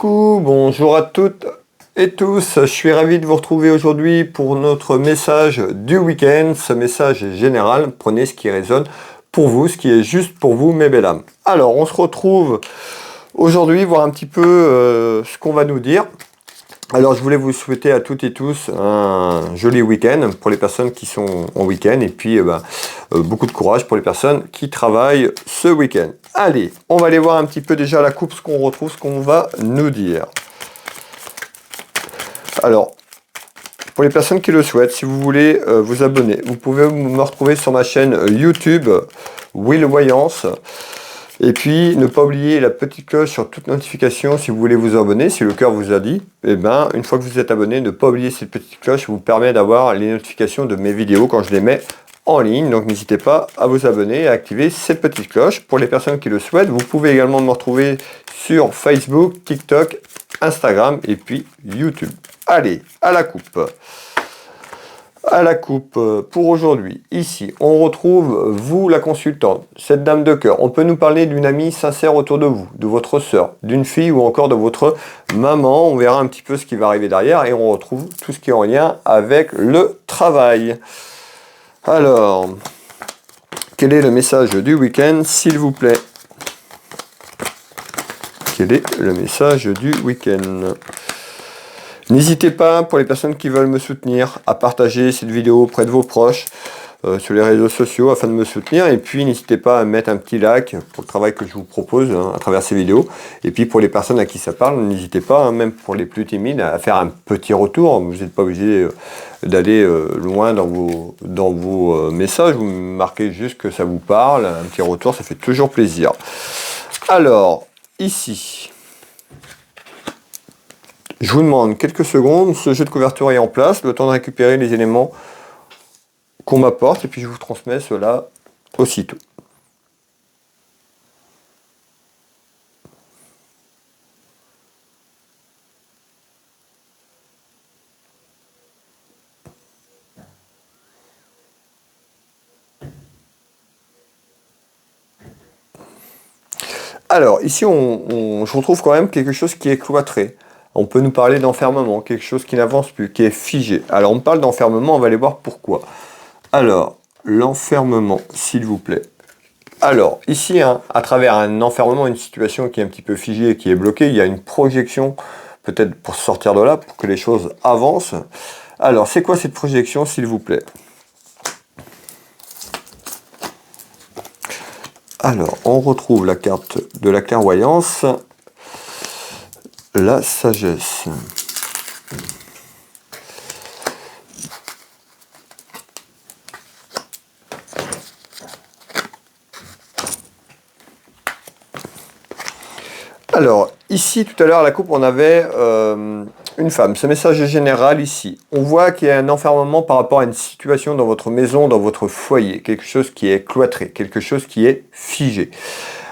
Coucou, bonjour à toutes et tous, je suis ravi de vous retrouver aujourd'hui pour notre message du week-end. Ce message est général, prenez ce qui résonne pour vous, ce qui est juste pour vous mes belles âmes. Alors on se retrouve aujourd'hui, voir un petit peu ce qu'on va nous dire. Alors je voulais vous souhaiter à toutes et tous un joli week-end pour les personnes qui sont en week-end et puis beaucoup de courage pour les personnes qui travaillent ce week-end. Allez, on va aller voir un petit peu déjà la coupe, ce qu'on retrouve, ce qu'on va nous dire. Alors, pour les personnes qui le souhaitent, si vous voulez vous abonner, vous pouvez me retrouver sur ma chaîne YouTube Will Voyance. Et puis, ne pas oublier la petite cloche sur toute notification si vous voulez vous abonner, si le cœur vous a dit. Et bien, une fois que vous êtes abonné, ne pas oublier cette petite cloche, vous permet d'avoir les notifications de mes vidéos quand je les mets en ligne. Donc, n'hésitez pas à vous abonner et à activer cette petite cloche. Pour les personnes qui le souhaitent, vous pouvez également me retrouver sur Facebook, TikTok, Instagram et puis YouTube. Allez, à la coupe. À la coupe pour aujourd'hui. Ici, on retrouve vous, la consultante, cette dame de cœur. On peut nous parler d'une amie sincère autour de vous, de votre sœur, d'une fille ou encore de votre maman. On verra un petit peu ce qui va arriver derrière et on retrouve tout ce qui est en lien avec le travail. Alors, quel est le message du week-end, s'il vous plaît? Quel est le message du week-end? N'hésitez pas, pour les personnes qui veulent me soutenir, à partager cette vidéo auprès de vos proches sur les réseaux sociaux afin de me soutenir. Et puis, n'hésitez pas à mettre un petit like pour le travail que je vous propose à travers ces vidéos. Et puis, pour les personnes à qui ça parle, n'hésitez pas, même pour les plus timides, à faire un petit retour. Vous n'êtes pas obligé d'aller loin dans vos messages. Vous marquez juste que ça vous parle. Un petit retour, ça fait toujours plaisir. Alors, ici... je vous demande quelques secondes, ce jeu de couverture est en place, le temps de récupérer les éléments qu'on m'apporte, et puis je vous transmets cela aussitôt. Alors, ici, je retrouve quand même quelque chose qui est cloîtré. On peut nous parler d'enfermement, quelque chose qui n'avance plus, qui est figé. Alors, on parle d'enfermement, on va aller voir pourquoi. Alors, l'enfermement, s'il vous plaît. Alors, ici, à travers un enfermement, une situation qui est un petit peu figée et qui est bloquée, il y a une projection, peut-être pour sortir de là, pour que les choses avancent. Alors, c'est quoi cette projection, s'il vous plaît? Alors, on retrouve la carte de la clairvoyance, la sagesse. Alors, ici, tout à l'heure, à la coupe, on avait une femme. Ce message est général ici. On voit qu'il y a un enfermement par rapport à une situation dans votre maison, dans votre foyer. Quelque chose qui est cloîtré, quelque chose qui est figé.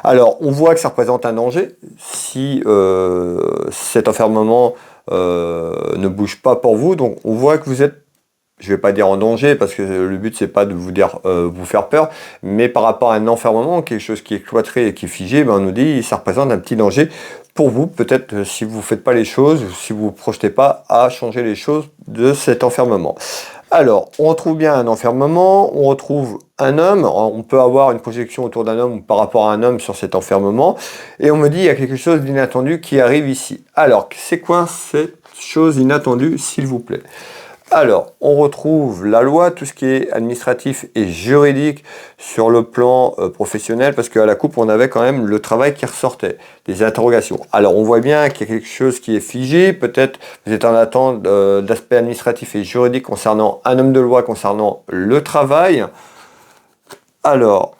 Alors, on voit que ça représente un danger. Si cet enfermement ne bouge pas pour vous, donc on voit que vous êtes, je ne vais pas dire en danger, parce que le but, c'est pas de vous dire vous faire peur, mais par rapport à un enfermement, quelque chose qui est cloîtré et qui est figé, ben on nous dit que ça représente un petit danger pour vous. Peut-être si vous ne faites pas les choses, si vous ne vous projetez pas à changer les choses de cet enfermement. Alors, on retrouve bien un enfermement, on retrouve un homme, on peut avoir une projection autour d'un homme ou par rapport à un homme sur cet enfermement, et on me dit il y a quelque chose d'inattendu qui arrive ici. Alors, c'est quoi cette chose inattendue, s'il vous plaît? Alors, on retrouve la loi, tout ce qui est administratif et juridique sur le plan professionnel, parce qu'à la coupe, on avait quand même le travail qui ressortait, des interrogations. Alors, on voit bien qu'il y a quelque chose qui est figé, peut-être vous êtes en attente d'aspect administratif et juridique concernant un homme de loi, concernant le travail. Alors,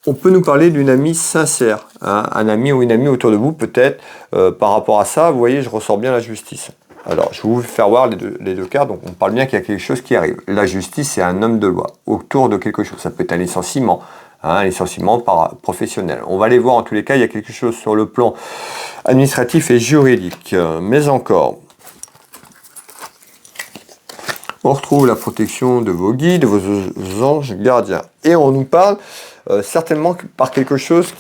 on peut nous parler d'une amie sincère, hein, un ami ou une amie autour de vous, peut-être, par rapport à ça, vous voyez, je ressors bien la justice. Alors, je vais vous faire voir les deux cartes. Donc, on parle bien qu'il y a quelque chose qui arrive. La justice, c'est un homme de loi autour de quelque chose. Ça peut être un licenciement professionnel. On va aller voir, en tous les cas, il y a quelque chose sur le plan administratif et juridique. Mais encore, on retrouve la protection de vos guides, de vos anges gardiens. Et on nous parle certainement par quelque chose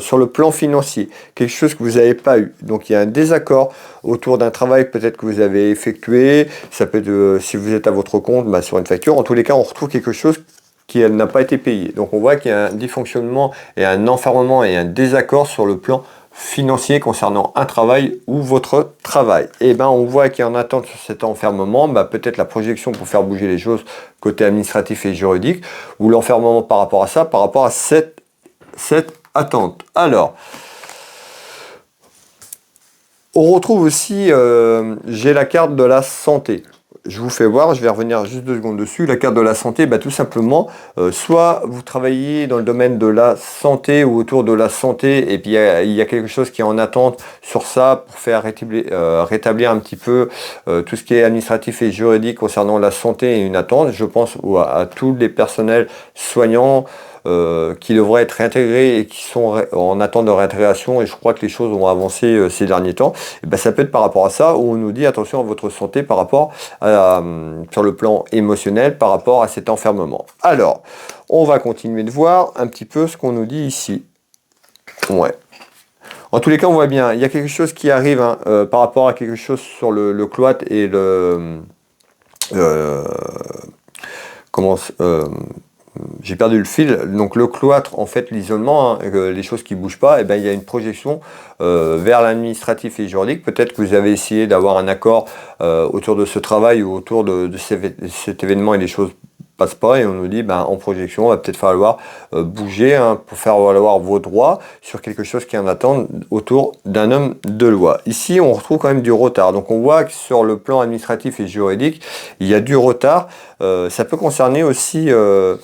sur le plan financier, quelque chose que vous n'avez pas eu. Donc il y a un désaccord autour d'un travail peut-être que vous avez effectué, ça peut être, si vous êtes à votre compte, bah, sur une facture, en tous les cas on retrouve quelque chose qui n'a pas été payé. Donc on voit qu'il y a un dysfonctionnement et un enfermement et un désaccord sur le plan financier concernant un travail ou votre travail. Et ben on voit qu'il y en attente sur cet enfermement, bah, peut-être la projection pour faire bouger les choses côté administratif et juridique, ou l'enfermement par rapport à ça, par rapport à cette attente. Alors, on retrouve aussi, j'ai la carte de la santé. Je vous fais voir, je vais revenir juste 2 secondes dessus. La carte de la santé, bah, tout simplement, soit vous travaillez dans le domaine de la santé ou autour de la santé, et puis il y a quelque chose qui est en attente sur ça pour faire rétablir un petit peu tout ce qui est administratif et juridique concernant la santé et une attente. Je pense à tous les personnels soignants, qui devraient être réintégrés et qui sont en attente de réintégration, et je crois que les choses ont avancé ces derniers temps. Et ben, ça peut être par rapport à ça, où on nous dit attention à votre santé par rapport à, sur le plan émotionnel, par rapport à cet enfermement. Alors, on va continuer de voir un petit peu ce qu'on nous dit ici. Ouais. En tous les cas, on voit bien, il y a quelque chose qui arrive hein, par rapport à quelque chose sur le cloître et le... j'ai perdu le fil. Donc le cloître, en fait, l'isolement, hein, les choses qui ne bougent pas, et ben, il y a une projection vers l'administratif et juridique. Peut-être que vous avez essayé d'avoir un accord autour de ce travail ou autour de cet événement et les choses passe pas, et on nous dit ben, en projection, il va peut-être falloir bouger hein, pour faire valoir vos droits sur quelque chose qui en attend autour d'un homme de loi. Ici, on retrouve quand même du retard. Donc on voit que sur le plan administratif et juridique, il y a du retard. Ça peut concerner aussi, ce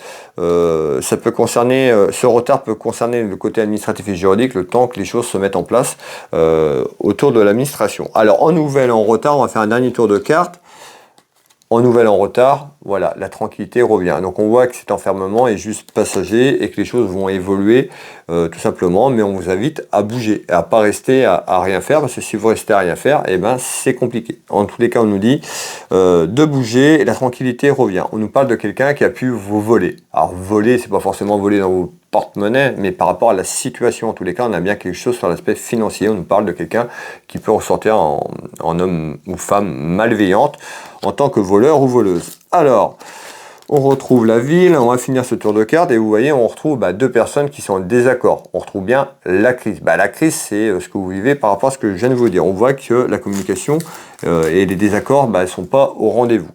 retard peut concerner le côté administratif et juridique, le temps que les choses se mettent en place autour de l'administration. Alors en nouvelle, en retard, on va faire un dernier tour de carte. En nouvelle en retard, voilà, la tranquillité revient. Donc on voit que cet enfermement est juste passager et que les choses vont évoluer tout simplement, mais on vous invite à bouger, à pas rester à rien faire, parce que si vous restez à rien faire, eh ben c'est compliqué. En tous les cas, on nous dit de bouger et la tranquillité revient. On nous parle de quelqu'un qui a pu vous voler. Alors voler, c'est pas forcément voler dans vos porte-monnaie, mais par rapport à la situation, en tous les cas, on a bien quelque chose sur l'aspect financier. On nous parle de quelqu'un qui peut ressortir en homme ou femme malveillante en tant que voleur ou voleuse. Alors, on retrouve la ville, on va finir ce tour de carte et vous voyez, on retrouve 2 personnes qui sont en désaccord. On retrouve bien la crise. La crise, c'est ce que vous vivez par rapport à ce que je viens de vous dire. On voit que la communication et les désaccords ne sont pas au rendez-vous.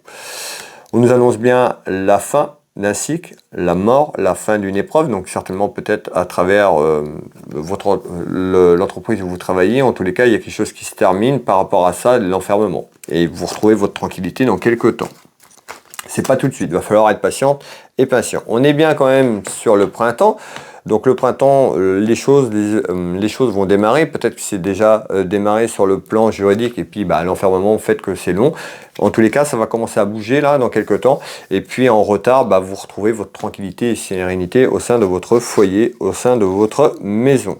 On nous annonce bien la fin d'un cycle, la mort, la fin d'une épreuve, donc certainement peut-être à travers l'entreprise où vous travaillez. En tous les cas, il y a quelque chose qui se termine par rapport à ça, l'enfermement. Et vous retrouvez votre tranquillité dans quelques temps. C'est pas tout de suite, il va falloir être patiente et patient. On est bien quand même sur le printemps. Donc le printemps, les choses vont démarrer. Peut-être que c'est déjà démarré sur le plan juridique et puis l'enfermement fait que c'est long. En tous les cas, ça va commencer à bouger là dans quelques temps. Et puis en retard, vous retrouvez votre tranquillité et sérénité au sein de votre foyer, au sein de votre maison.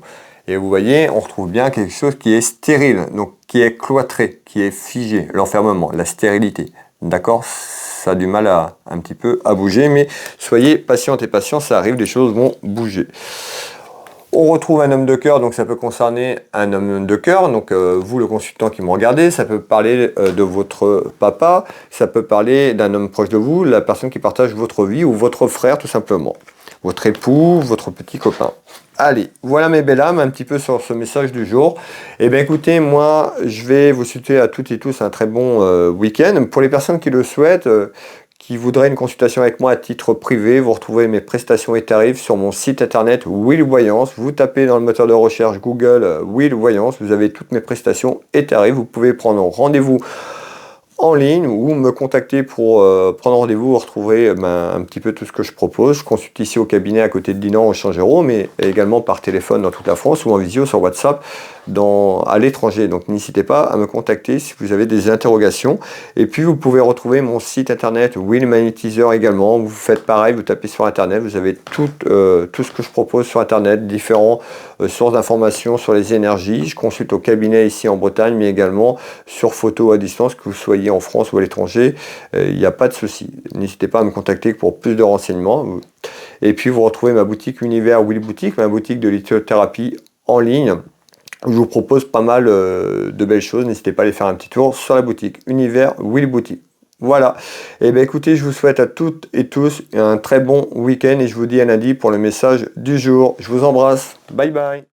Et vous voyez, on retrouve bien quelque chose qui est stérile, donc qui est cloîtré, qui est figé, l'enfermement, la stérilité. D'accord ? Ça a du mal un petit peu à bouger, mais soyez patiente et patient, ça arrive, les choses vont bouger. On retrouve un homme de cœur, donc ça peut concerner un homme de cœur, donc vous le consultant qui me regardez, ça peut parler de votre papa, ça peut parler d'un homme proche de vous, la personne qui partage votre vie ou votre frère tout simplement, votre époux, votre petit copain. Allez, voilà mes belles âmes, un petit peu sur ce message du jour. Eh bien écoutez, moi je vais vous souhaiter à toutes et tous un très bon week-end. Pour les personnes qui le souhaitent, qui voudraient une consultation avec moi à titre privé, vous retrouvez mes prestations et tarifs sur mon site internet Will Voyance. Vous tapez dans le moteur de recherche Google Will Voyance, vous avez toutes mes prestations et tarifs. Vous pouvez prendre rendez-vous en ligne ou me contacter pour prendre rendez-vous. Vous retrouverez un petit peu tout ce que je propose. Je consulte ici au cabinet à côté de Dinan au Changero, mais également par téléphone dans toute la France ou en visio sur WhatsApp à l'étranger. Donc n'hésitez pas à me contacter si vous avez des interrogations. Et puis vous pouvez retrouver mon site internet Will Magnétiseur également. Vous faites pareil, vous tapez sur internet, vous avez tout ce que je propose sur internet, différents sources d'informations sur les énergies. Je consulte au cabinet ici en Bretagne, mais également sur photo à distance, que vous soyez en France ou à l'étranger, il n'y a pas de souci. N'hésitez pas à me contacter pour plus de renseignements. Et puis vous retrouvez ma boutique Univers Will Boutique, ma boutique de lithothérapie en ligne. Je vous propose pas mal de belles choses. N'hésitez pas à aller faire un petit tour sur la boutique Univers Will Boutique. Voilà. Et bien écoutez, je vous souhaite à toutes et tous un très bon week-end et je vous dis à lundi pour le message du jour. Je vous embrasse. Bye bye.